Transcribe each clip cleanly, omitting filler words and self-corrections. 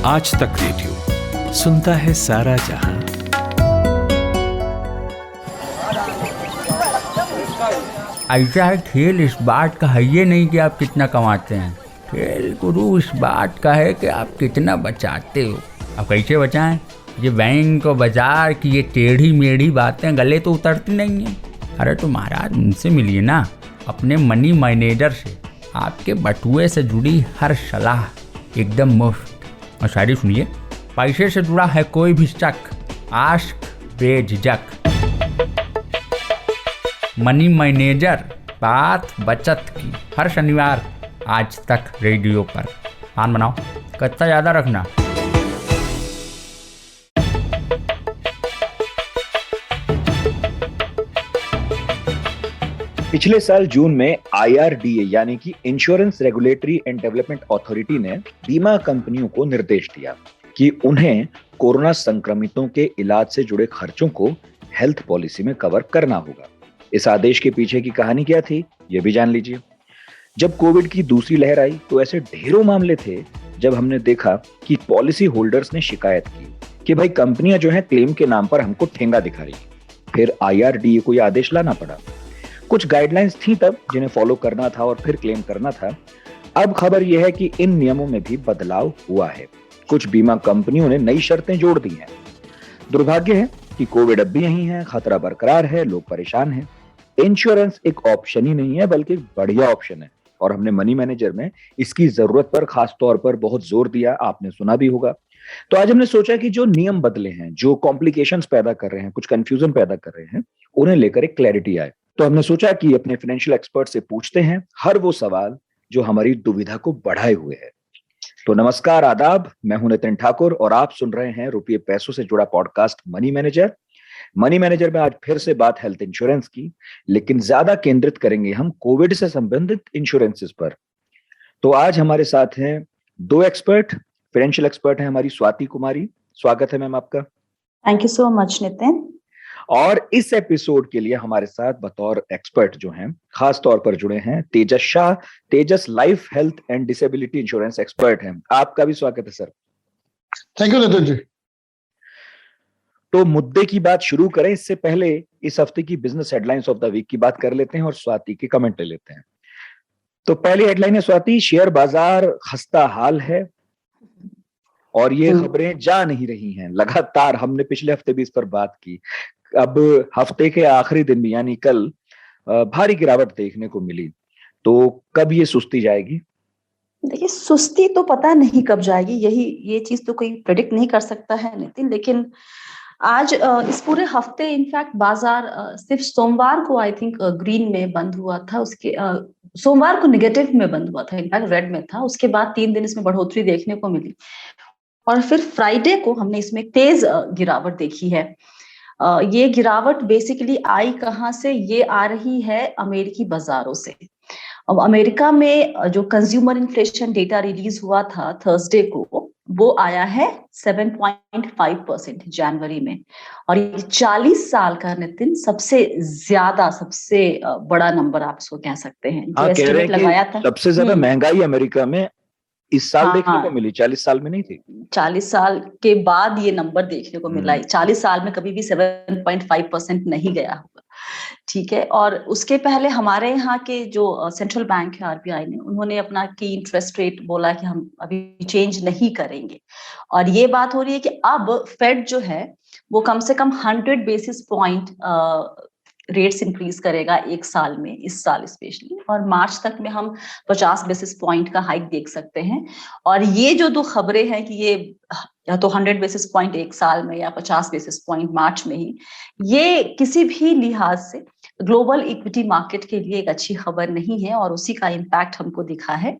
आज तक रेडियो सुनता है सारा जहां। ऐसा है, खेल इस बात का है ये नहीं कि आप कितना कमाते हैं, खेल गुरु इस बात का है कि आप कितना बचाते हो। अब कैसे बचाएं? ये बैंक और बाजार की ये टेढ़ी मेढ़ी बातें गले तो उतरती नहीं हैं। अरे तो महाराज उनसे मिलिए ना, अपने मनी मैनेजर से। आपके बटुए से जुड़ी हर सलाह एकदम मुफ्त। और शायरी सुनिए, पैसे से जुड़ा है कोई भी शक, आस्क बेझिझक। मनी मैनेजर, बात बचत की, हर शनिवार आज तक रेडियो पर। मान बनाओ, कत्ता ज़्यादा रखना। पिछले साल जून में IRDA यानी कि insurance regulatory and development authority ने बीमा कंपनियों को निर्देश दिया कि उन्हें कोरोना संक्रमितों के इलाज से जुड़े खर्चों को हेल्थ पॉलिसी में कवर करना होगा। इस आदेश के पीछे की कहानी क्या थी, ये भी जान लीजिए। जब कोविड की दूसरी लहर आई तो ऐसे ढेरों मामले थे जब हमने देखा कि पॉलिसी होल्डर्स ने शिकायत की कि भाई कंपनियां जो है क्लेम के नाम पर हमको ठेंगा दिखा रही। फिर IRDA को यह आदेश लाना पड़ा। कुछ गाइडलाइंस थी तब जिन्हें फॉलो करना था और फिर क्लेम करना था। अब खबर यह है कि इन नियमों में भी बदलाव हुआ है। कुछ बीमा कंपनियों ने नई शर्तें जोड़ दी हैं। दुर्भाग्य है कि कोविड अब भी यहीं है, खतरा बरकरार है, लोग परेशान हैं। इंश्योरेंस एक ऑप्शन ही नहीं है बल्कि बढ़िया ऑप्शन है, और हमने मनी मैनेजर में इसकी जरूरत पर खास तौर पर बहुत जोर दिया, आपने सुना भी होगा। तो आज हमने सोचा कि जो नियम बदले हैं, जो कॉम्प्लिकेशंस पैदा कर रहे हैं, कुछ कंफ्यूजन पैदा कर रहे हैं, उन्हें लेकर एक क्लैरिटी आए। तो हमने सोचा कि अपने फाइनेंशियल एक्सपर्ट से पूछते हैं हर वो सवाल जो हमारी दुविधा को बढ़ाए हुए है। तो नमस्कार, आदाब, मैं हूं नितिन ठाकुर और आप सुन रहे हैं रुपये पैसों से जुड़ा podcast money manager. Money manager में आज फिर से बात हेल्थ इंश्योरेंस की, लेकिन ज्यादा केंद्रित करेंगे हम कोविड से संबंधित इंश्योरेंसेस पर। तो आज हमारे साथ हैं दो एक्सपर्ट, फाइनेंशियल एक्सपर्ट हैं हमारी स्वाति कुमारी। स्वागत है मैम आपका। Thank you so much Nitin. और इस एपिसोड के लिए हमारे साथ बतौर एक्सपर्ट जो हैं, खास तौर पर जुड़े हैं Tejas Shah. Tejas life health and disability insurance expert हैं। आपका भी स्वागत है sir. Thank you Nitin ji. तो मुद्दे की बात शुरू करें इससे पहले इस हफ्ते की business headlines of the week की बात कर लेते हैं और स्वाति के कमेंट ले लेते हैं। तो पहली हेडलाइन है स्वाति, शेयर बाजार खस्ता हाल है और ये खबरें जा नहीं रही हैं लगातार। हमने पिछले हफ्ते भी इस पर बात की। अब हफ्ते के आखिरी दिन भी यानी कल भारी गिरावट देखने को मिली। तो कब ये सुस्ती जाएगी? देखिए, सुस्ती तो पता नहीं कब जाएगी, ये चीज तो कोई प्रेडिक्ट नहीं कर सकता है नितिन। लेकिन आज इस पूरे हफ्ते इनफैक्ट बाजार सिर्फ सोमवार को आई थिंक ग्रीन में बंद हुआ था। उसके सोमवार को निगेटिव में बंद हुआ था, इनफैक्ट रेड में था। उसके बाद 3 दिन इसमें बढ़ोतरी देखने को मिली और फिर फ्राइडे को हमने इसमें तेज गिरावट देखी है। ये गिरावट बेसिकली आई कहाँ से? ये आ रही है अमेरिकी बाजारों से। अब अमेरिका में जो कंज्यूमर इन्फ्लेशन डेटा रिलीज हुआ था थर्सडे को, वो आया है 7.5% जनवरी में, और ये 40 साल का नितिन सबसे बड़ा नंबर आप इसको कह सकते हैं। जो एस्टिमेट लगाया था, सबसे ज्यादा महंगाई अमेरिका में इस साल देखने को मिली, 40 साल में नहीं थी। 40 साल के बाद ये नंबर देखने को मिला। 40 साल में कभी भी 7.5% नहीं गया होगा, ठीक है। और उसके पहले हमारे यहाँ के जो सेंट्रल बैंक है RBI ने, उन्होंने अपना की इंटरेस्ट रेट बोला कि हम अभी चेंज नहीं करेंगे। और ये बात हो रही है कि अब फेड जो है वो कम से कम 100 बेसिस पॉइंट रेट्स इंक्रीज करेगा एक साल में, इस साल स्पेशली, और मार्च तक में हम 50 बेसिस पॉइंट का हाइक देख सकते हैं। और ये जो दो खबरें हैं कि ये या तो 100 बेसिस पॉइंट एक साल में या 50 बेसिस पॉइंट मार्च में ही, ये किसी भी लिहाज से ग्लोबल इक्विटी मार्केट के लिए एक अच्छी खबर नहीं है। और उसी का इम्पैक्ट हमको दिखा है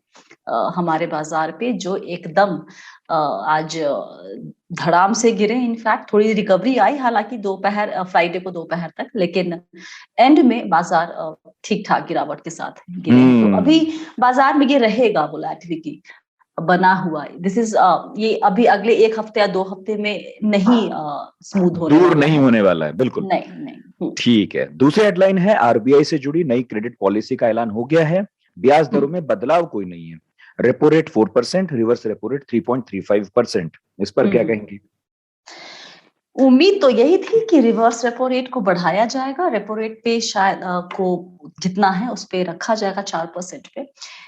हमारे बाजार पे, जो एकदम आज धड़ाम से गिरे। इनफैक्ट थोड़ी रिकवरी आई, हालांकि फ्राइडे को दोपहर तक, लेकिन एंड में बाजार ठीक ठाक गिरावट के साथ गिरे। तो अभी बाजार में ये रहेगा वोलेटिलिटी बना हुआ है। दिस इज ये अभी अगले 1 हफ्ते या 2 हफ्ते में नहीं स्मूथ होने दूर नहीं होने वाला है, बिल्कुल नहीं। ठीक है। दूसरी हेडलाइन है RBI से जुड़ी नई क्रेडिट पॉलिसी का ऐलान हो गया है। ब्याज दरों में बदलाव कोई नहीं है। Repo rate 4%, reverse repo rate 3.35%। इस पर क्या कहेंगे? उम्मीद तो यही थी कि रिवर्स रेपो रेट को बढ़ाया जाएगा, रेपो रेट पे शायद को जितना है उस पे रखा जाएगा 4% पे।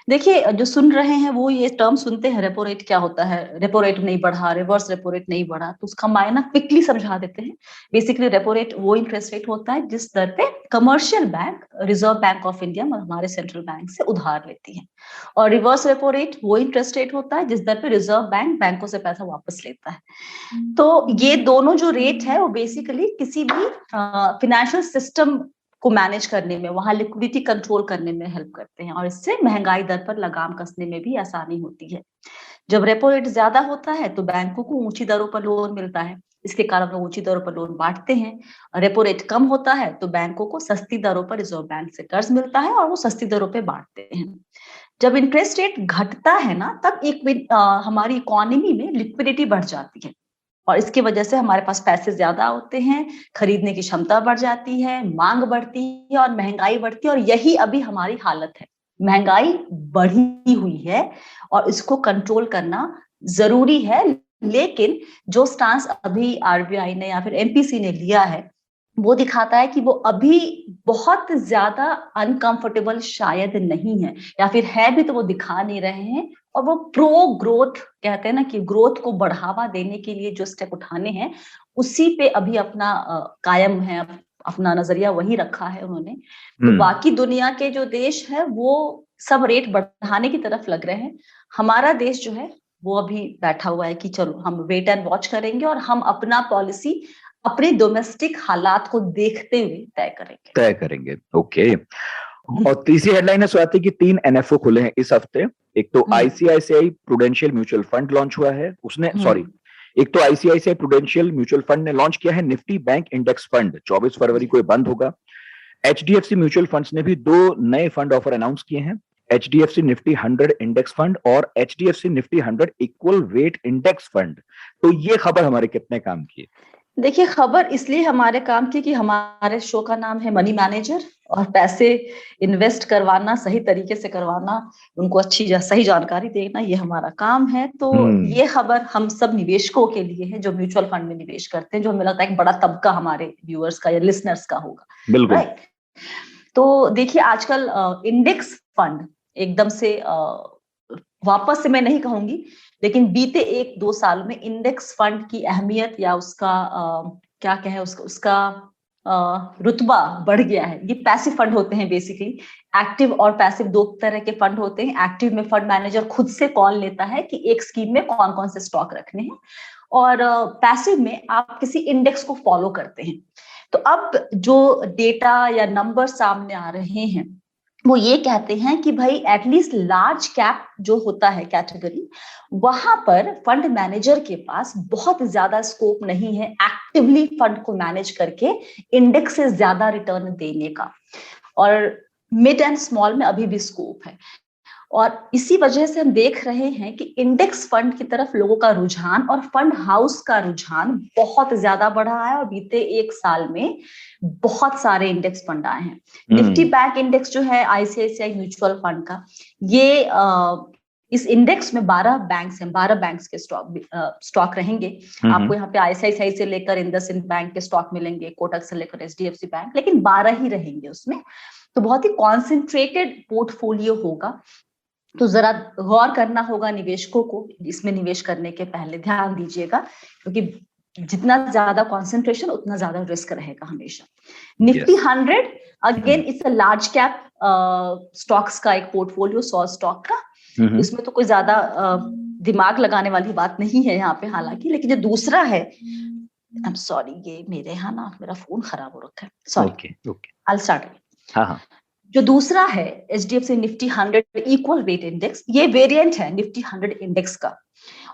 देखिए, जो सुन रहे हैं वो ये टर्म सुनते हैं, रेपो रेट क्या होता है, रेपो रेट नहीं बढ़ा, रिवर्स रेपो रेट नहीं बढ़ा, तो उसका मायना क्विकली समझा देते हैं। बेसिकली रेपो रेट वो इंटरेस्ट रेट होता है जिस दर पे commercial bank, reserve bank of India और हमारे सेंट्रल बैंक से उधार लेती है, और रिवर्स रेपो रेट वो इंटरेस्ट रेट होता है जिस दर पे रिजर्व बैंक बैंकों से पैसा वापस लेता है। तो ये दोनों जो रेट है वो बेसिकली किसी भी फाइनेंशियल सिस्टम को मैनेज करने में, वहां लिक्विडिटी कंट्रोल करने में हेल्प करते हैं, और इससे महंगाई दर पर लगाम कसने में भी आसानी होती है। जब रेपो रेट ज्यादा होता है तो बैंकों को ऊंची दरों पर लोन मिलता है, इसके कारण वो ऊंची दरों पर लोन बांटते हैं। रेपो रेट कम होता है तो बैंकों को सस्ती दरों पर रिजर्व बैंक से कर्ज मिलता है और वो सस्ती दरों पर बांटते हैं। जब इंटरेस्ट रेट घटता है ना, तब हमारी इकोनॉमी में लिक्विडिटी बढ़ जाती है, और इसकी वजह से हमारे पास पैसे ज्यादा होते हैं, खरीदने की क्षमता बढ़ जाती है, मांग बढ़ती है और महंगाई बढ़ती है, और यही अभी हमारी हालत है। महंगाई बढ़ी हुई है और इसको कंट्रोल करना जरूरी है, लेकिन जो स्टांस अभी आरबीआई ने या फिर एमपीसी ने लिया है वो दिखाता है कि वो अभी बहुत ज्यादा अनकंफर्टेबल शायद नहीं है, या फिर है भी तो वो दिखा नहीं रहे हैं, और वो प्रो ग्रोथ कहते हैं ना, कि ग्रोथ को बढ़ावा देने के लिए जो स्टेप उठाने हैं उसी पे अभी अपना कायम है, अपना नजरिया वही रखा है उन्होंने। तो बाकी दुनिया के जो देश है वो सब रेट बढ़ाने की तरफ लग रहे हैं। हमारा देश जो है वो अभी बैठा हुआ है कि चलो हम वेट एंड वॉच करेंगे और हम अपना पॉलिसी अपने डोमेस्टिक हालात को देखते हुए तय करेंगे। ओके। और तीसरी हेडलाइन है स्वाति की 3 एनएफओ खुले हैं इस हफ्ते। एक तो ICICI prudential mutual fund launch हुआ है, एक तो आईसीआईसीआई प्रूडेंशियल म्यूचुअल फंड ने लॉन्च किया है निफ्टी बैंक इंडेक्स फंड, 24 फरवरी को बंद होगा। एचडीएफसी म्यूचुअल फंड्स ने भी 2 नए फंड ऑफर अनाउंस किए हैं, एचडीएफसी निफ्टी 100 इंडेक्स फंड और HDFC Nifty 100 equal weight index fund. तो ये खबर हमारे कितने काम की है? देखिए, खबर इसलिए हमारे काम की कि हमारे शो का नाम है मनी मैनेजर, और पैसे इन्वेस्ट करवाना, सही तरीके से करवाना, उनको सही जानकारी देना, ये हमारा काम है। तो ये खबर हम सब निवेशकों के लिए है जो म्यूचुअल फंड में निवेश करते हैं, जो हमें लगता है एक बड़ा तबका हमारे व्यूअर्स का या लिसनर्स का होगा। बिल्कुल। राइट। तो देखिए, आजकल इंडेक्स फंड एकदम से वापस से मैं नहीं कहूंगी, लेकिन बीते 1-2 साल में इंडेक्स फंड की अहमियत या उसका क्या कहें, उसका रुतबा बढ़ गया है। ये पैसिव फंड होते हैं बेसिकली, एक्टिव और पैसिव 2 तरह के फंड होते हैं। एक्टिव में फंड मैनेजर खुद से कॉल लेता है कि एक स्कीम में कौन कौन से स्टॉक रखने हैं, और पैसिव में आप किसी इंडेक्स को फॉलो करते हैं। तो अब जो डेटा या नंबर सामने आ रहे हैं वो ये कहते हैं कि भाई एटलीस्ट लार्ज कैप जो होता है कैटेगरी, वहां पर फंड मैनेजर के पास बहुत ज्यादा स्कोप नहीं है एक्टिवली फंड को मैनेज करके इंडेक्स से ज्यादा रिटर्न देने का, और मिड एंड स्मॉल में अभी भी स्कोप है। और इसी वजह से हम देख रहे हैं कि इंडेक्स फंड की तरफ लोगों का रुझान और फंड हाउस का रुझान बहुत ज्यादा बढ़ा है, और बीते 1 साल में बहुत सारे इंडेक्स फंड आए हैं। निफ्टी बैंक इंडेक्स जो है आईसीआईसीआई म्यूचुअल फंड का, ये इस इंडेक्स में 12 बैंक्स हैं, 12 बैंक्स के स्टॉक रहेंगे। आपको यहाँ पे आईसीआईसीआई से लेकर इंडसइंड बैंक के स्टॉक मिलेंगे, कोटक से लेकर एचडीएफसी बैंक, लेकिन 12 ही रहेंगे उसमें। तो बहुत ही कॉन्सेंट्रेटेड पोर्टफोलियो होगा। तो जरा गौर करना होगा निवेशकों को, इसमें निवेश करने के पहले ध्यान दीजिएगा, क्योंकि जितना ज्यादा कंसंट्रेशन उतना ज्यादा रिस्क रहेगा हमेशा। Nifty 100 again it's a large cap stocks का एक पोर्टफोलियो, 100 स्टॉक का। इसमें तो कोई ज्यादा दिमाग लगाने वाली बात नहीं है यहाँ पे हालांकि, लेकिन जो दूसरा है, आई एम सॉरी, ये मेरे यहाँ ना मेरा फोन खराब हो रखा है, सॉरी, आई विल स्टार्ट। हाँ। जो दूसरा है HDFC Nifty 100 equal weight index, ये वेरिएंट है निफ्टी 100 इंडेक्स का।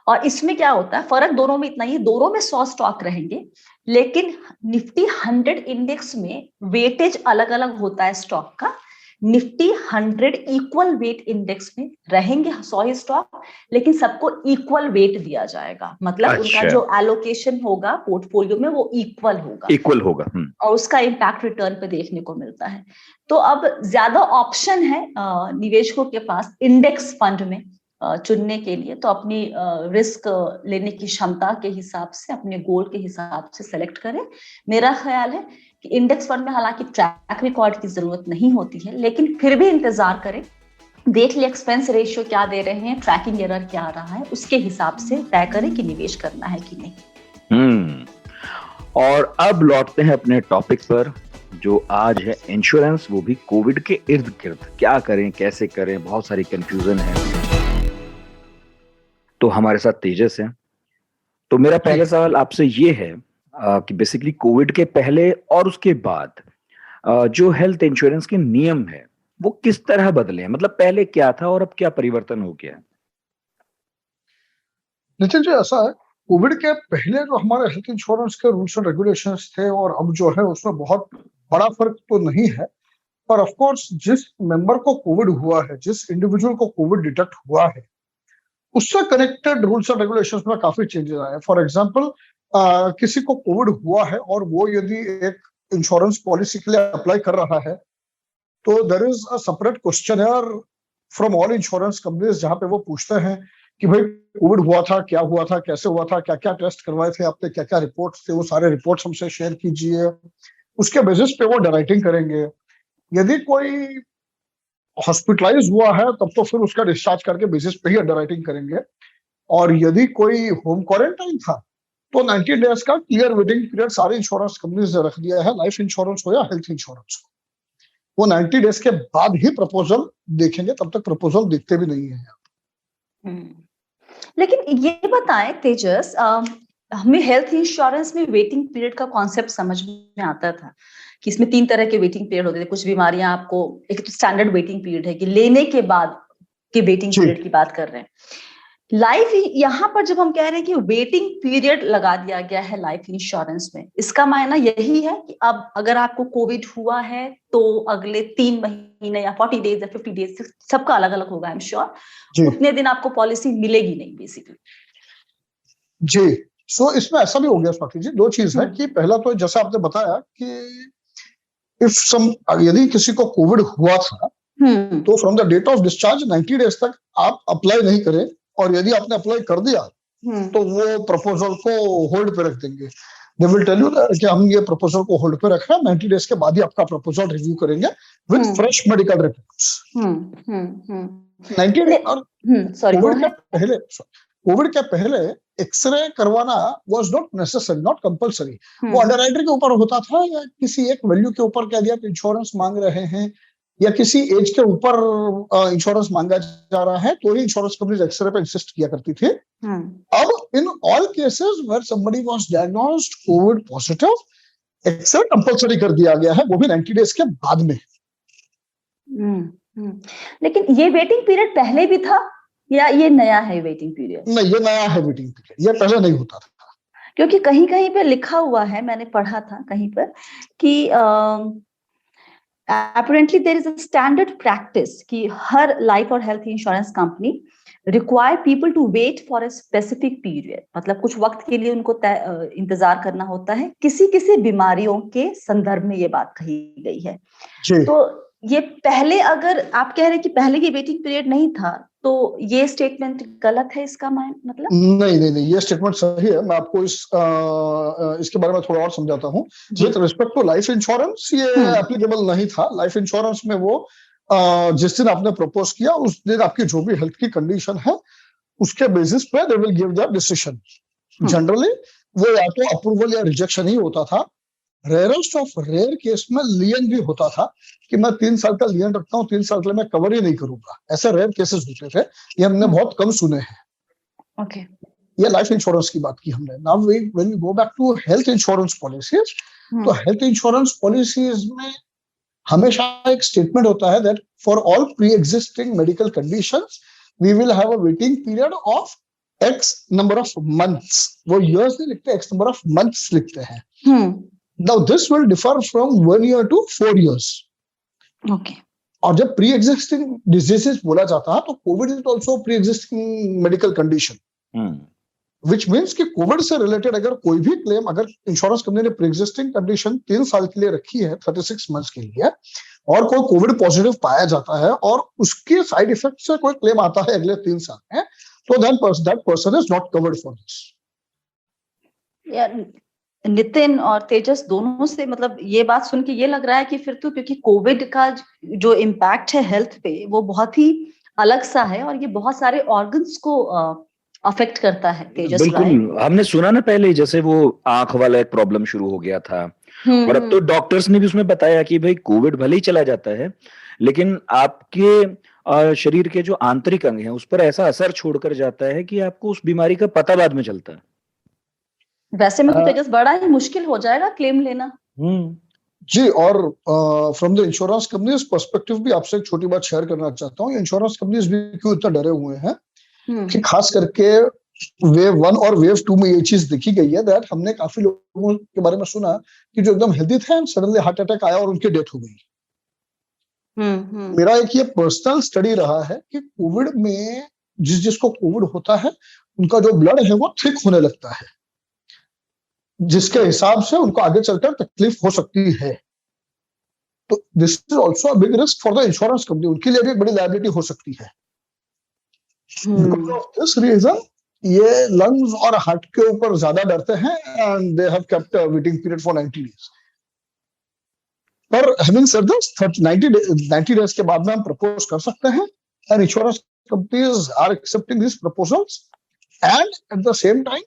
और इसमें क्या होता है, फर्क दोनों में इतना ही, दोनों में 100 स्टॉक रहेंगे, लेकिन निफ्टी 100 इंडेक्स में वेटेज अलग अलग होता है स्टॉक का। निफ्टी 100 इक्वल वेट इंडेक्स में रहेंगे 100 स्टॉक, लेकिन सबको इक्वल वेट दिया जाएगा, मतलब उनका जो एलोकेशन होगा पोर्टफोलियो में वो इक्वल होगा और उसका इम्पैक्ट रिटर्न पे देखने को मिलता है। तो अब ज्यादा ऑप्शन है निवेशकों के पास इंडेक्स फंड में, चुनने के लिए तो अपनी रिस्क लेने की क्षमता के हिसाब से, अपने गोल के हिसाब से सेलेक्ट करें। मेरा ख्याल है कि इंडेक्स फंड में हालांकि ट्रैक रिकॉर्ड की जरूरत नहीं होती है, लेकिन फिर भी इंतजार करें, देख ले एक्सपेंस रेशियो क्या दे रहे हैं, ट्रैकिंग एरर क्या आ रहा है, उसके हिसाब से तय करें कि निवेश करना है कि नहीं। और अब लौटते हैं अपने टॉपिक पर, जो आज है इंश्योरेंस, वो भी कोविड के इर्द गिर्द। क्या करें, कैसे करें, बहुत सारी कंफ्यूजन है। तो हमारे साथ तेजस है। तो मेरा पहला सवाल आपसे ये है कि बेसिकली कोविड के पहले और उसके बाद जो हेल्थ इंश्योरेंस के नियम है वो किस तरह बदले हैं, मतलब पहले क्या था और अब क्या परिवर्तन हो गया? नितिन जी, ऐसा है, कोविड के पहले जो हमारे हेल्थ इंश्योरेंस के रूल्स एंड रेगुलेशंस थे और अब जो है उसमें बहुत बड़ा फर्क तो नहीं है। पर ऑफ कोर्स जिस मेंबर को कोविड हुआ है, जिस इंडिविजुअल को कोविड डिटेक्ट हुआ है, उससे कनेक्टेड रूल्स एंड रेगुलेशंस में काफी चेंजेस आए। फॉर एग्जांपल, किसी को कोविड हुआ है और वो यदि एक इंश्योरेंस पॉलिसी के लिए अप्लाई कर रहा है, तो there is a separate questionnaire from all insurance companies, जहां पे वो पूछते हैं कि भाई कोविड हुआ था, क्या हुआ था, कैसे हुआ था, क्या क्या टेस्ट करवाए थे आपने, क्या क्या रिपोर्ट्स थे, वो सारे रिपोर्ट्स हमसे शेयर कीजिए। उसके बेसिस पे वो अंडरराइटिंग करेंगे। यदि कोई हॉस्पिटलाइज हुआ है तब तो फिर उसका डिस्चार्ज करके बेसिस पे ही अंडरराइटिंग करेंगे। और यदि कोई होम क्वारंटाइन था तो 90 डेज का क्लियर वेटिंग पीरियड सारे इंश्योरेंस कंपनीज ने रख दिया है, लाइफ इंश्योरेंस हो या हेल्थ इंश्योरेंस हो। वो 90 डेज के बाद ही प्रपोजल देखेंगे, तब तक प्रपोजल देखते भी नहीं है। लेकिन ये बताएं तेजस, हमें हेल्थ इंश्योरेंस में वेटिंग पीरियड का कॉन्सेप्ट समझ में आता था कि इसमें 3 तरह के वेटिंग पीरियड होते थे। कुछ बीमारियां आपको, एक तो स्टैंडर्ड वेटिंग पीरियड है कि लेने के बाद के वेटिंग पीरियड की बात कर रहे हैं। लाइफ, यहाँ पर जब हम कह रहे हैं कि वेटिंग पीरियड लगा दिया गया है लाइफ इंश्योरेंस में, इसका मायना यही है कि अब अगर आपको कोविड हुआ है तो अगले 3 महीने या 40 डेज या 50 डेज, सबका अलग अलग होगा आई एम श्योर, उतने दिन आपको पॉलिसी मिलेगी नहीं बेसिकली। जी, सो इसमें ऐसा भी हो गया स्वाति जी, 2 चीज है कि पहला तो जैसा आपने बताया कि यदि किसी को कोविड हुआ था तो from the date of discharge 90 days तक आप अप्लाई नहीं करें, और यदि आपने अप्लाई कर दिया तो वो प्रपोजल को होल्ड पे रख देंगे। दे विल टेल यू कि हम ये प्रपोजल को होल्ड पे रख रहे हैं, 90 डेज के बाद ही आपका प्रपोजल रिव्यू करेंगे with fresh medical reports. 90 days. और कोविड के पहले एक्सरे करवाना was not necessary, not compulsory. वो अंडरराइटर के ऊपर होता था, या किसी एक वैल्यू के ऊपर कह दिया कि इंश्योरेंस मांग रहे हैं, या किसी एज के ऊपर इंश्योरेंस मांगा जा रहा है, तो ही इंश्योरेंस कंपनीज एक्सरे पे इंसिस्ट किया करती थी। अब in all cases where somebody was diagnosed covid positive, x-ray compulsory कर दिया गया है, वो भी 90 डेज के बाद में। लेकिन ये वेटिंग पीरियड पहले भी था या ये नया है वेटिंग पीरियड? नहीं, ये नया है वेटिंग पीरियड, ये पहले नहीं होता था। क्योंकि कहीं कहीं पे लिखा हुआ है, मैंने पढ़ा था कहीं पर कि apparently there is a standard practice कि हर लाइफ और health insurance company require people to wait for a specific period, मतलब कुछ वक्त के लिए उनको इंतजार करना होता है। किसी किसी बीमारियों के संदर्भ में ये बात कही गई है। तो ये पहले, अगर आप कह रहे हैं कि पहले ये वेटिंग पीरियड नहीं था, तो ये स्टेटमेंट गलत है, इसका मतलब? नहीं, ये स्टेटमेंट सही है। मैं आपको इसके बारे में थोड़ा और समझाता हूँ। With respect to life insurance, ये एप्लीकेबल नहीं था। लाइफ इंश्योरेंस में वो जिस दिन आपने प्रपोज किया उस दिन आपकी जो भी हेल्थ की कंडीशन है उसके बेसिस पे they will give the decision. Generally वो या तो अप्रूवल या रिजेक्शन ही होता था। रेयरेस्ट ऑफ रेयर केस में लियन भी होता था कि मैं 3 साल का लियन रखता हूँ, 3 साल के लिए मैं कवर ही नहीं करूंगा। ऐसे रेयर केसेस होते थे, ये हमने बहुत कम सुने हैं। ओके, ये लाइफ इंश्योरेंस की बात की हमने। Now when we go back to health insurance policies, तो हेल्थ इंश्योरेंस पॉलिसीज में हमेशा एक स्टेटमेंट होता है that for all pre existing medical conditions we will have a waiting period of x number of months. वो years नहीं लिखते, x number of months लिखते हैं। Now this will differ from 1 year to 4 years. Okay. और जब pre existing diseases बोला जाता है तो Covid is also pre existing medical condition, which means कि कोविड से रिलेटेड अगर कोई भी क्लेम, अगर इंश्योरेंस कंपनी ने प्री एग्जिस्टिंग कंडीशन 3 साल के लिए रखी है, 36 मंथ्स के लिए, और कोई कोविड पॉजिटिव पाया जाता है और उसके साइड इफेक्ट से कोई क्लेम आता है अगले 3 साल में, तो that person is not covered for this. Nitin और तेजस दोनों से मतलब ये बात सुन के ये लग रहा है कि फिर तो क्योंकि कोविड का जो इम्पैक्ट है हेल्थ पे वो बहुत ही अलग सा है और ये बहुत सारे ऑर्गन्स को अफेक्ट करता है। तेजस बिल्कुल, हमने सुना ना पहले जैसे वो आंख वाला एक प्रॉब्लम शुरू हो गया था, और अब तो डॉक्टर्स ने भी उसमें बताया कि भाई कोविड भले ही चला जाता है लेकिन आपके शरीर के जो आंतरिक अंग हैं उस पर ऐसा असर छोड़कर जाता है कि आपको उस बीमारी का पता बाद में चलता है। वैसे में तो तेजस बड़ा ही मुश्किल हो जाएगा क्लेम लेना। जी, और from the insurance companies perspective भी आपसे एक छोटी बात शेयर करना चाहता हूँ। इंश्योरेंस कंपनीज भी क्यों इतना डरे हुए हैं कि खास करके वेव 1 और वेव 2 में ये चीज देखी गई है दैट हमने काफी लोगों के बारे में सुना कि जो एकदम हेल्दी थे एंड सडनली हार्ट अटैक आया और उनकी डेथ हो गई। मेरा एक ये पर्सनल स्टडी रहा है कि कोविड में जिसको कोविड होता है उनका जो ब्लड है वो थिक होने लगता है, जिसके हिसाब से उनको आगे चलकर तकलीफ हो सकती है। तो this is also a big risk for the insurance company, उनके लिए भी एक बड़ी लायबिलिटी हो सकती है। बिकॉज ऑफ दिस रीजन ये लंग्स और हार्ट के ऊपर ज्यादा डरते हैं and they have kept a waiting period for 90 days. पर हैविंग सेड दिस 90 डेज के बाद में हम प्रपोज कर सकते हैं and insurance companies are accepting this proposals and at the same time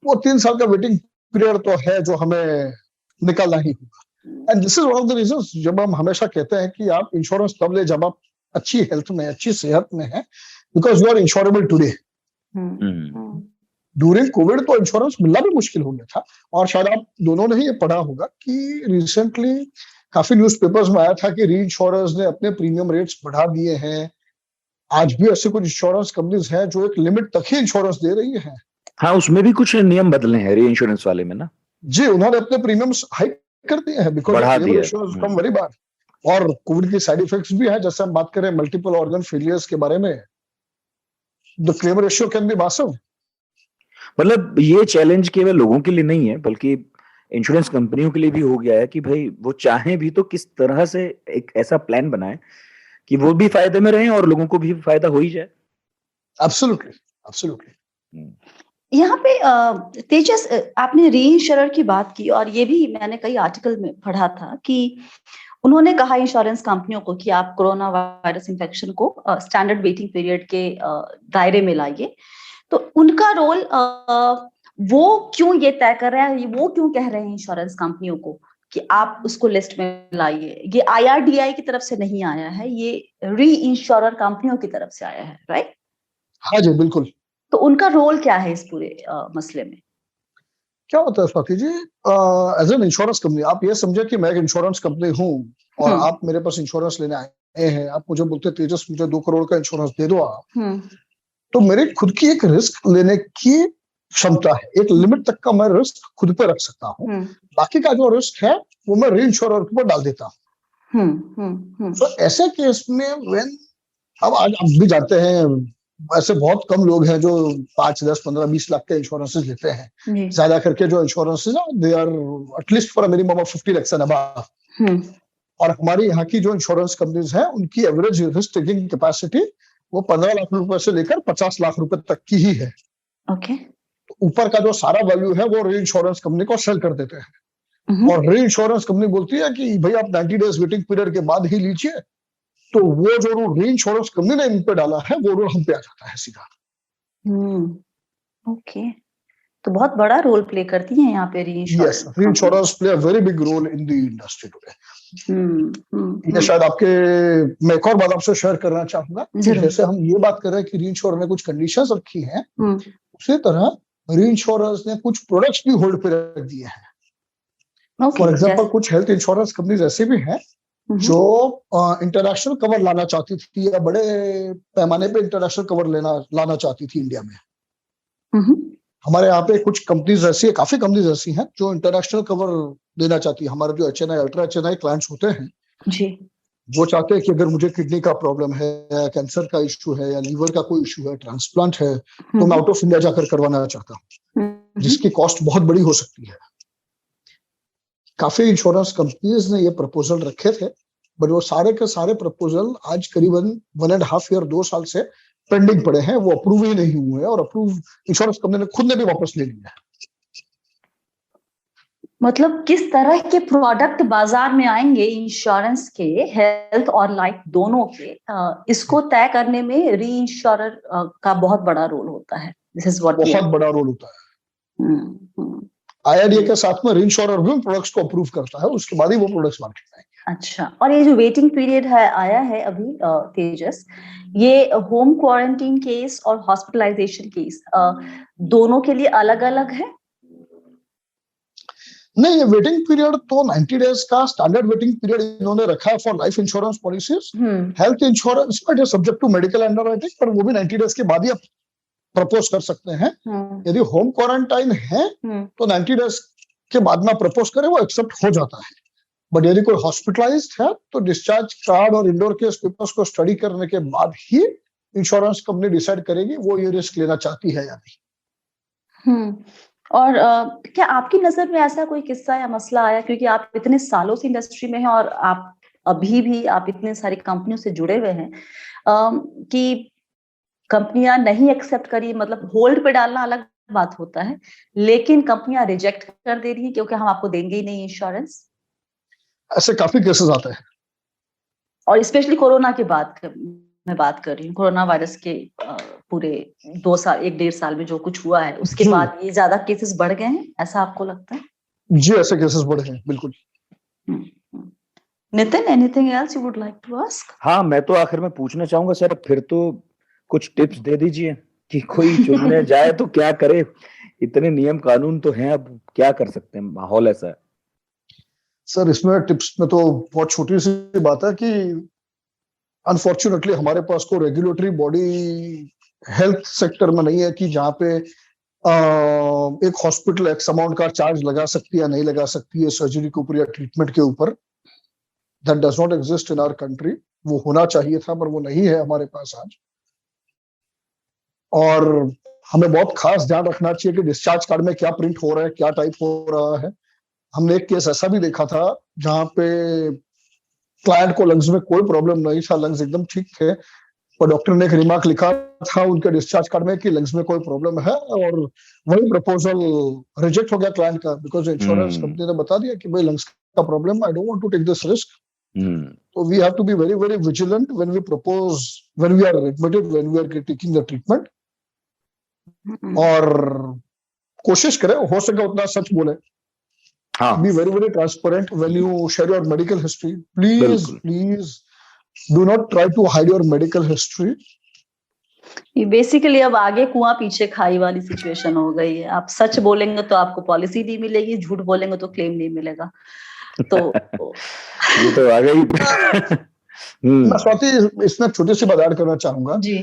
वो 3 साल का वेटिंग पीरियड तो है जो हमें निकालना ही होगा। And this is one of the reasons जब हम हमेशा कहते हैं कि आप इंश्योरेंस तब ले जब आप अच्छी हेल्थ में, अच्छी सेहत में है, because you are insurable today. During covid तो इंश्योरेंस मिलना भी मुश्किल हो गया था, और शायद आप दोनों ने ही ये पढ़ा होगा कि रिसेंटली काफी न्यूज़पेपर्स में आया था कि री इंश्योरेंस ने अपने प्रीमियम रेट्स बढ़ा दिए हैं। आज भी ऐसे कुछ इंश्योरेंस कंपनीज हैं जो एक लिमिट तक ही इंश्योरेंस दे रही है। हाँ, उसमें भी कुछ नियम बदले हैं री इंश्योरेंस वाले में ना। जी, उन्होंने अपने प्रीमियम्स हाइक कर दिए हैं because claim ratios come very bad, और कोविड के साइड इफेक्ट्स भी हैं। जैसे हम बात करें मल्टीपल ऑर्गन फेलियर्स के बारे में, the claim ratio can be massive. मतलब ये चैलेंज केवल लोगों के लिए नहीं है बल्कि इंश्योरेंस कंपनियों के लिए भी हो गया है कि भाई वो चाहें भी तो किस तरह से एक ऐसा प्लान बनाए कि वो भी फायदे में रहें और लोगों को भी फायदा हो ही जाए। Absolutely, absolutely. यहाँ पे तेजस, आपने री इंश्योरर की बात की और ये भी मैंने कई आर्टिकल में पढ़ा था कि उन्होंने कहा इंश्योरेंस कंपनियों को कि आप कोरोना वायरस इन्फेक्शन को स्टैंडर्ड वेटिंग पीरियड के दायरे में लाइए। तो उनका रोल वो क्यों ये तय कर रहा है, वो क्यों कह रहे हैं इंश्योरेंस कंपनियों को कि आप उसको लिस्ट में लाइए? ये IRDAI की तरफ से नहीं आया है, ये री इंश्योरर कंपनियों की तरफ से आया है, राइट? हाँ जी, बिल्कुल। तो उनका रोल क्या है इस पूरे मसले में? क्या होता है Swati ji, as an insurance company आप ये समझे कि मैं एक इंश्योरेंस कंपनी हूँ और आप मेरे पास इंश्योरेंस लेने आए हैं। आप मुझे बोलते तेजस मुझे 2 करोड़ का इंश्योरेंस दे दो आप, तो मेरी खुद की एक रिस्क लेने की क्षमता है। एक लिमिट तक का मैं रिस्क खुद पे रख सकता हूँ, बाकी का जो रिस्क है वो मैं री इंश्योरर के ऊपर डाल देता हूँ। तो ऐसे केस में व्हेन अब आज आप भी जानते हैं ऐसे बहुत कम लोग हैं जो 5, 10, 15, 20 लाख के इंश्योरेंसेस लेते हैं। ज्यादा करके जो इंश्योरेंसेस है they are at least for a minimum of 50 lakh and above. और हमारी यहाँ की जो इंश्योरेंस कंपनीज हैं उनकी एवरेज रिस्क टेकिंग कैपेसिटी वो 15 लाख रुपए से लेकर 50 लाख रुपए तक की ही है। ओके। तो ऊपर का जो सारा वैल्यू है वो री इंश्योरेंस कंपनी को सेल कर देते हैं, और री इंश्योरेंस कंपनी बोलती है कि भाई आप 90 डेज वेटिंग पीरियड के बाद ही लीजिए। तो वो जो रूल री इंश्योरेंस कंपनी ने इन पे डाला है वो रूल हम पे आ जाता है सीधा। ओके, तो बहुत बड़ा रोल प्ले करती है यहाँ पे reinsurance. Yes, reinsurance play a very big role in the industry today. ये शायद आपके मैं एक और बात आपसे शेयर करना चाहूंगा। जैसे हम ये बात कर रहे हैं कि री इंश्योरर ने कुछ कंडीशंस रखी हैं, उसी तरह री इंश्योरर्स ने कुछ प्रोडक्ट्स भी होल्ड पे रख दिए हैं। फॉर एग्जांपल कुछ हेल्थ इंश्योरेंस कंपनीज ऐसे भी हैं जो इंटरनेशनल कवर लाना चाहती थी या बड़े पैमाने पे इंटरनेशनल कवर लाना चाहती थी इंडिया में। हमारे यहाँ पे कुछ कंपनीज ऐसी है, काफी कंपनीज ऐसी हैं जो इंटरनेशनल कवर देना चाहती है। हमारे जो HNI अल्ट्रा HNI क्लाइंट्स होते हैं जी, वो चाहते हैं कि अगर मुझे किडनी का प्रॉब्लम है या कैंसर का इश्यू है या लीवर का कोई इश्यू है, ट्रांसप्लांट है, तो मैं आउट ऑफ इंडिया जाकर करवाना चाहता हूँ, जिसकी कॉस्ट बहुत बड़ी हो सकती है। काफी इंश्योरेंस कंपनीज ने ये प्रपोजल रखे थे बट वो सारे के सारे प्रपोजल आज करीबन 1.5 ईयर 2 साल से पेंडिंग पड़े हैं, वो अप्रूव ही नहीं हुए हैं, और अप्रूव इंश्योरेंस कंपनी ने खुद ने भी वापस ले लिया है। मतलब किस तरह के प्रोडक्ट बाजार में आएंगे इंश्योरेंस के, हेल्थ और लाइफ दोनों के, इसको तय करने में री इंश्योरर का बहुत बड़ा रोल होता है। दिस इज व्हाट बहुत बड़ा रोल होता है। आईआरडीए के साथ में री इंश्योरर भी प्रोडक्ट्स को अप्रूव करता है, उसके बाद ही वो प्रोडक्ट्स मार्केट में आएंगे। अच्छा, और ये जो वेटिंग पीरियड है आया है अभी तेजस, ये होम क्वारंटीन केस और हॉस्पिटलाइजेशन केस दोनों के लिए अलग अलग है? नहीं, ये वेटिंग पीरियड तो 90 डेज का स्टैंडर्ड वेटिंग पीरियड इन्होंने रखा है for life insurance policies. Health insurance but ये सब्जेक्ट टू मेडिकल अंडरराइटिंग, पर वो भी 90 डेज के बाद ही आप प्रपोज कर सकते हैं। यदि होम क्वारंटाइन है तो 90 डेज के बाद में प्रपोज करें वो एक्सेप्ट हो जाता है। बट यदि कोई हॉस्पिटलाइज्ड है तो डिस्चार्ज कार्ड और इंडोर केस पेपर्स को स्टडी करने के बाद ही इंश्योरेंस कंपनी डिसाइड करेगी वो ये रिस्क लेना चाहती है या नहीं। और क्या आपकी नजर में ऐसा कोई किस्सा या मसला आया, क्योंकि आप इतने सालों से इंडस्ट्री में हैं और आप अभी भी आप इतने सारी कंपनियों से जुड़े हुए हैं, कि कंपनियां नहीं एक्सेप्ट करी, मतलब होल्ड पे डालना अलग बात होता है, लेकिन कंपनियां रिजेक्ट कर दे रही है क्योंकि हम आपको देंगे ही नहीं इंश्योरेंस? ऐसे काफी केसेस आते हैं, और स्पेशली कोरोना के बाद मैं बात कर रही हूँ, कोरोना वायरस के पूरे 2 साल 1-1.5 साल में जो कुछ हुआ है उसके बाद ये ज्यादा केसेस बढ़ गए हैं, ऐसा आपको लगता है? जी, ऐसे केसेस बढ़े हैं, बिल्कुल। Nitin, anything else you would like to ask? हाँ, मैं तो आखिर में पूछना चाहूंगा सर, फिर तो कुछ टिप्स दे दीजिए कि कोई चुनने जाए तो क्या करे। इतने नियम कानून तो हैं, अब क्या कर सकते हैं, माहौल ऐसा है। सर इसमें टिप्स में तो बहुत छोटी सी बात है कि अनफॉर्चुनेटली हमारे पास कोई रेगुलेटरी बॉडी हेल्थ सेक्टर में नहीं है कि जहाँ पे एक हॉस्पिटल एक्स अमाउंट का चार्ज लगा सकती है या नहीं लगा सकती है सर्जरी के ऊपर या ट्रीटमेंट के ऊपर। That does not exist in our country. वो होना चाहिए था पर वो नहीं है हमारे पास आज। और हमें बहुत खास ध्यान रखना चाहिए कि डिस्चार्ज कार्ड में क्या प्रिंट हो रहा है, क्या टाइप हो रहा है। हमने एक केस ऐसा भी देखा था जहाँ पे क्लाइंट को लंग्स में कोई प्रॉब्लम नहीं था, लंग्स एकदम ठीक थे, पर डॉक्टर ने एक रिमार्क लिखा था उनके डिस्चार्ज कार्ड में कि लंग्स में कोई प्रॉब्लम है, और वही प्रपोजल रिजेक्ट हो गया क्लाइंट का, बिकॉज इंश्योरेंस कंपनी ने बता दिया कि भाई लंग्स का problem, I don't want to take this risk. So we have to be very, very vigilant when we propose, when we are admitted, when we are taking the treatment. और कोशिश करें हो सके उतना सच बोले। Be very, very transparent when you share your medical history. Please, please do not try to hide your medical history. ये basically अब आगे कुआं पीछे खाई वाली सिचुएशन हो गई है। आप सच बोलेंगे तो आपको पॉलिसी नहीं मिलेगी, झूठ बोलेंगे तो क्लेम नहीं मिलेगा। तो ये तो आ गई। मैं स्वाति इसमें छोटी सी बात ऐड करना चाहूंगा जी।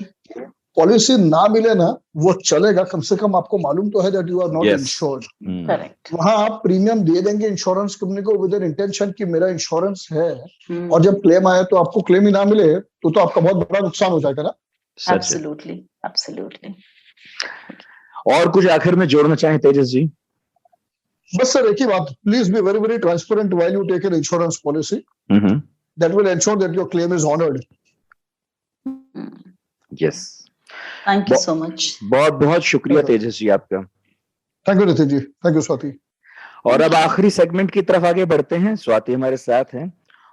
पॉलिसी ना मिले ना वो चलेगा, कम से कम आपको मालूम तो है that you are not insured. Correct. वहां आप प्रीमियम दे देंगे इंश्योरेंस कंपनी को विद एन इंटेंशन कि मेरा इंश्योरेंस है, और जब क्लेम आए तो आपको क्लेम ही ना मिले तो आपका बहुत बड़ा नुकसान हो जाएगा ना। Absolutely, absolutely. और कुछ आखिर में जोड़ना चाहें तेजस जी? बस सर एक ही बात, please be very very transparent while you take an insurance policy, that will ensure that your claim is honoured. Yes, thank you so much. बहुत बहुत शुक्रिया तेजस जी आपका। Thank you Nitin ji, thank you Swati. और अब आखिरी सेगमेंट की तरफ आगे बढ़ते हैं। स्वाति हमारे साथ हैं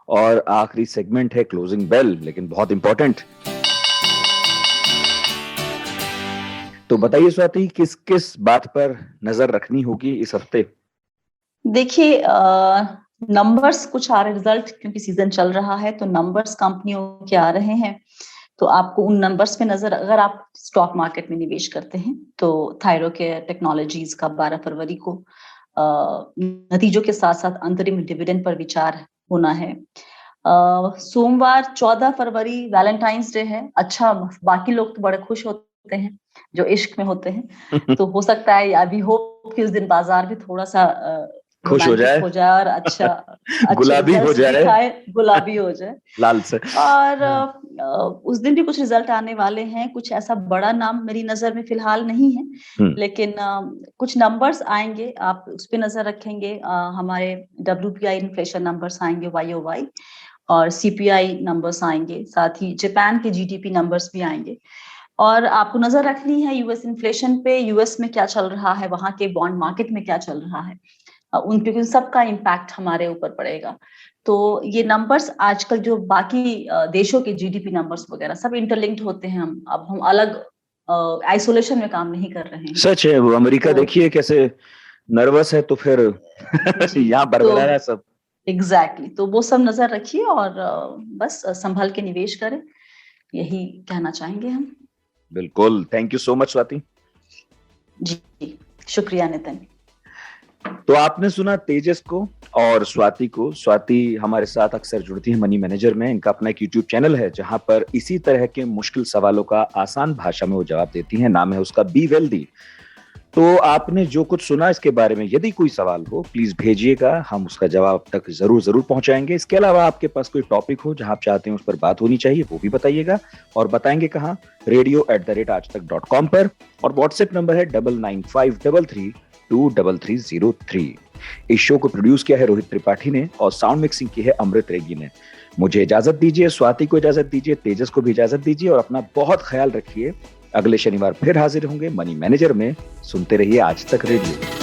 और आखिरी सेगमेंट है क्लोजिंग बेल, लेकिन बहुत इंपॉर्टेंट। तो बताइए स्वाति, किस किस बात पर नजर रखनी होगी इस हफ्ते? देखिए, नंबर्स कुछ आ रहे, रिजल्ट क्योंकि सीजन चल रहा है तो नंबर्स कंपनियों के आ रहे हैं, तो आपको उन नंबर्स पे नजर, अगर आप स्टॉक मार्केट में निवेश करते हैं तो थायरोकेयर टेक्नोलॉजीज का 12 फरवरी को नतीजों के साथ साथ अंतरिम डिविडेंड पर विचार होना है। सोमवार 14 फरवरी वैलेंटाइंस डे है। अच्छा, बाकी लोग तो बड़े खुश होते हैं जो इश्क में होते हैं, तो हो सकता है अभी होप कि उस दिन बाजार भी थोड़ा सा खुश हो जाए और अच्छा गुलाबी हो जाए, गुलाबी हो जाए लाल से। और उस दिन भी कुछ रिजल्ट आने वाले हैं। कुछ ऐसा बड़ा नाम मेरी नजर में फिलहाल नहीं है, लेकिन कुछ नंबर्स आएंगे, आप उस पर नजर रखेंगे। हमारे WPI इन्फ्लेशन नंबर्स आएंगे YOY, और सीपीआई नंबर्स आएंगे, साथ ही जापान के जीडीपी नंबर्स भी आएंगे। और आपको नजर रखनी है यूएस इन्फ्लेशन पे, यूएस में क्या चल रहा है, वहां के बॉन्ड मार्केट में क्या चल रहा है, क्योंकि सबका इम्पैक्ट हमारे ऊपर पड़ेगा। तो ये नंबर्स आजकल जो बाकी देशों के जीडीपी नंबर्स वगैरह सब इंटरलिंक्ड होते हैं। हम अलग आइसोलेशन में काम नहीं कर रहे हैं। सच है, वो अमेरिका देखिए कैसे नर्वस है, तो फिर यहाँ बरकरार तो है सब। एग्जैक्टली, तो वो सब नजर रखिए और बस संभल के निवेश करें, यही कहना चाहेंगे हम। बिल्कुल, thank you so much Swati ji, शुक्रिया नितिन। तो आपने सुना तेजस को और स्वाति को। स्वाति हमारे साथ अक्सर जुड़ती है मनी मैनेजर में। इनका अपना एक यूट्यूब चैनल है जहां पर इसी तरह के मुश्किल सवालों का आसान भाषा में वो जवाब देती हैं। नाम है उसका बी वेल्दी। तो आपने जो कुछ सुना इसके बारे में यदि कोई सवाल हो प्लीज भेजिएगा, हम उसका जवाब तक जरूर पहुंचाएंगे। इसके अलावा आपके पास कोई टॉपिक हो जहां आप चाहते हैं उस पर बात होनी चाहिए, वो भी बताइएगा। और बताएंगे कहाँ? radio@aajtak.com पर। और व्हाट्सएप नंबर है 9953323303। इस शो को प्रोड्यूस किया है रोहित त्रिपाठी ने और साउंड मिक्सिंग की है अमृत रेगी ने। मुझे इजाजत दीजिए, स्वाति को इजाजत दीजिए, तेजस को भी इजाजत दीजिए और अपना बहुत ख्याल रखिए। अगले शनिवार फिर हाजिर होंगे मनी मैनेजर में। सुनते रहिए आज तक रेडियो।